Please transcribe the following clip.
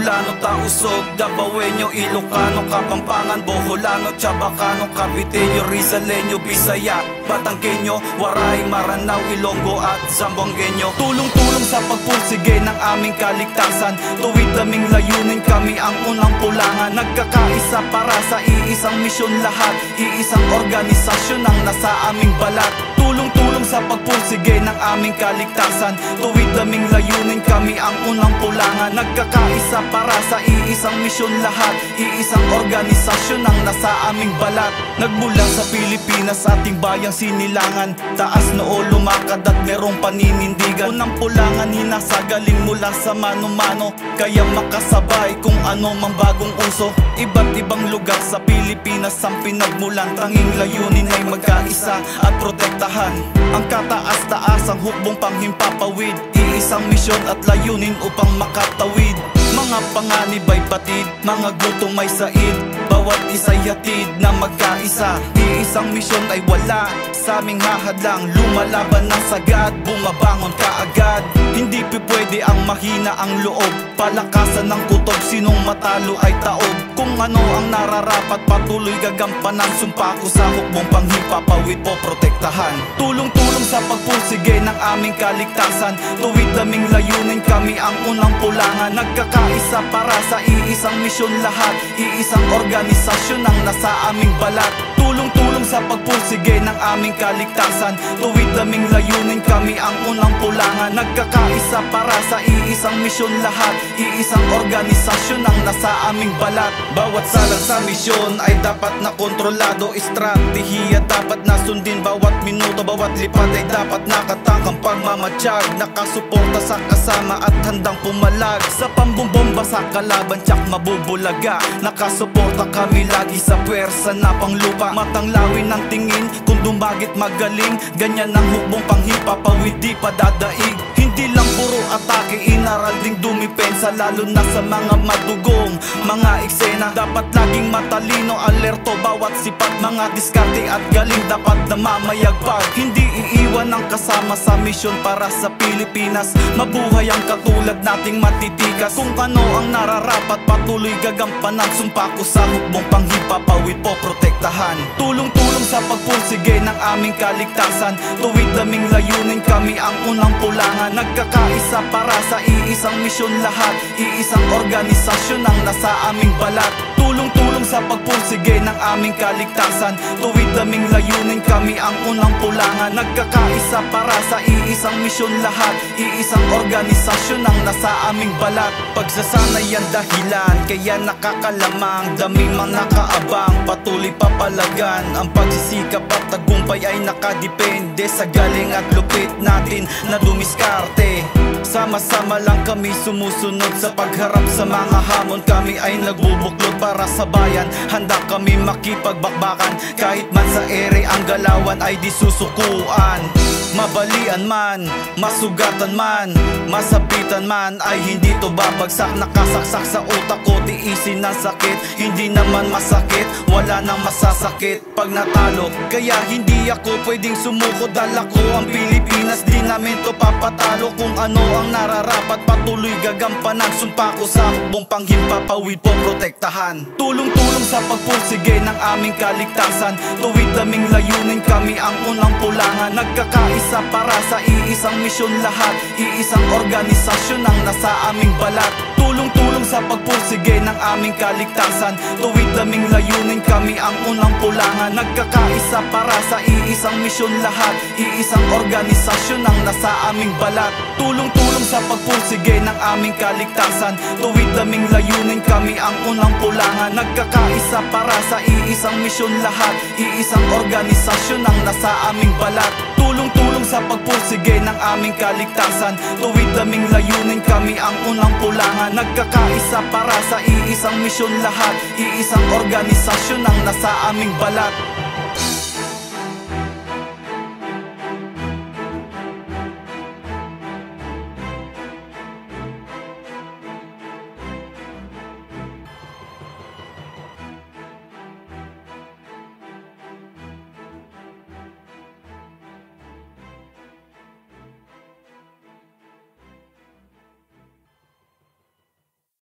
Bicolano, Tausog, Dabawenyo, Ilocano, Kapampangan, Boholano, Chabacano, Caviteño, Rizaleño, Bisaya, Batanggenyo, Waray, Maranao, Ilonggo at Zamboangueño. Tulong-tulong sa pagpursige ng aming kaligtasan, tuwid daming layunin, kami ang unang pulangan. Nagkakaisa para sa iisang misyon lahat, iisang organisasyon ang nasa aming balat. Tulong-tulong sa pagpursige ng aming kaligtasan, tuwid daming layunin, kami ang unang pulangan. Nagkakaisa para sa iisang misyon lahat, iisang organisasyon ang nasa aming balat. Nagmulang sa Pilipinas, ating bayang sinilangan, taas noo lumakad at merong paninindigan. Unang pulangan hinasagaling mula sa mano-mano, kaya makasabay kung ano mang bagong uso. Iba't ibang lugar sa Pilipinas ang pinagmulan, tanging layunin ay magkaisa at protektahan ang kataas-taasang hukbong panghimpapawid, iisang misyon at layunin upang makatawid. Mga panganib ay batid, mga gutom ay said, bawat isa'y hatid na magkaisa. Iisang misyon ay wala sa aming hahadlang, lumalaban ng sagad, bumabangon kaagad. Hindi pwede ang mahina ang loob, palakasan ng kutob, sinong matalo ay taob. Kung ano ang nararapat, patuloy gagampanan, sumpa ko sa hukbong panghimpapawid po protektahan. Tulong-tulong sa pagpursige ng aming kaligtasan, tuwid daming layunin, kami ang unang pulangan. Nagkakaisa para sa iisang misyon lahat, iisang organisasyon ang nasa aming balat. Tulong-tulong sa pagpursige ng aming kaligtasan, tuwid daming layunin, kami ang unang pulangan. Nagkakaisa para sa iisang misyon lahat, iisang organisasyon ang nasa aming balat. Bawat salang sa misyon ay dapat na kontrolado, estratehiya dapat na sundin, bawat minuto, bawat lipad ay dapat nakatangkang pagmamatsyag, nakasuporta sa kasama at handang pumalag sa pambumbomba sa kalaban, tsak mabubulaga. Nakasuporta kami lagi sa pwersa na panglupa, matanglawin ng tingin kung dumagit magaling, ganyan ang hukbong panghimpapawid, di pa dadaig. Hindi lang puro atake, inaral ding dumipensa, lalo na sa mga madugong mga eksena. Dapat laging matalino, alerto, bawat sipat, mga diskarte at galing dapat na mamayagpag. Hindi iiwan ang kasama sa misyon para sa Pilipinas, mabuhay ang katulad nating matitikas. Kung ano ang nararapat, patuloy gagampanan, sumpa ko sa hukbong panghimpapawid po protektahan. Tulong-tulong sa pagpursige ng aming kaligtasan, tuwid daming layunin, kami ang unang pulangan. Nagkakaisa para sa iisang misyon lahat, iisang organisasyon ang nasa aming balat. Tulong-tulong sa pagpursige ng aming kaligtasan, tuwid daming layunin, kami ang unang pulangan. Nagkakaisa para sa iisang misyon lahat, iisang organisasyon ang nasa aming balat. Pagsasanay ang dahilan, kaya nakakalamang, daming mga nakaabang, patuloy papalagan. Ang pagsisikap at tagumpay ay nakadepende sa galing at lupit natin na dumiskarte. Sama-sama lang kami sumusunod sa pagharap sa mga hamon, kami ay nagbubuklod para sa bayan. Handa kami makipagbakbakan, kahit man sa ere ang galawan ay di susukuan. Mabalian man, masugatan man, masabitan man, ay hindi to babagsak. Nakasaksak sa utak ko, tiisin ng sakit, hindi naman masakit, wala nang masasakit pag natalo. Kaya hindi ako pwedeng sumuko, dala ko ang Pilipinas, di namin to papatalo. Kung ano ang nararapat, patuloy gagampanan, sumpa ko sa hukbong panghimpapawid po protektahan. Tulong-tulong sa pagpursige ng aming kaligtasan, tuwid daming layunin, kami ang unang pulangan. Nagkakaisa para sa iisang misyon lahat, iisang organisasyon ang nasa aming balat. Tulong-tulong sa pagpursige ng aming kaligtasan, tuwid daming layunin, kami ang unang pulangan. Nagkakaisa para sa iisang misyon lahat, iisang organisasyon ang nasa aming balat. Tulong-tulong sa pagpursige ng aming kaligtasan, tuwid daming layunin, kami ang unang pulangan. Nagkakaisa para sa iisang misyon lahat, iisang organisasyon ang nasa aming balat. Tulong-tulong sa pagpursige ng aming kaligtasan, tuwid daming layunin, kami ang unang pulangan. Nagkakaisa para sa iisang misyon lahat, iisang organisasyon ang nasa aming balat.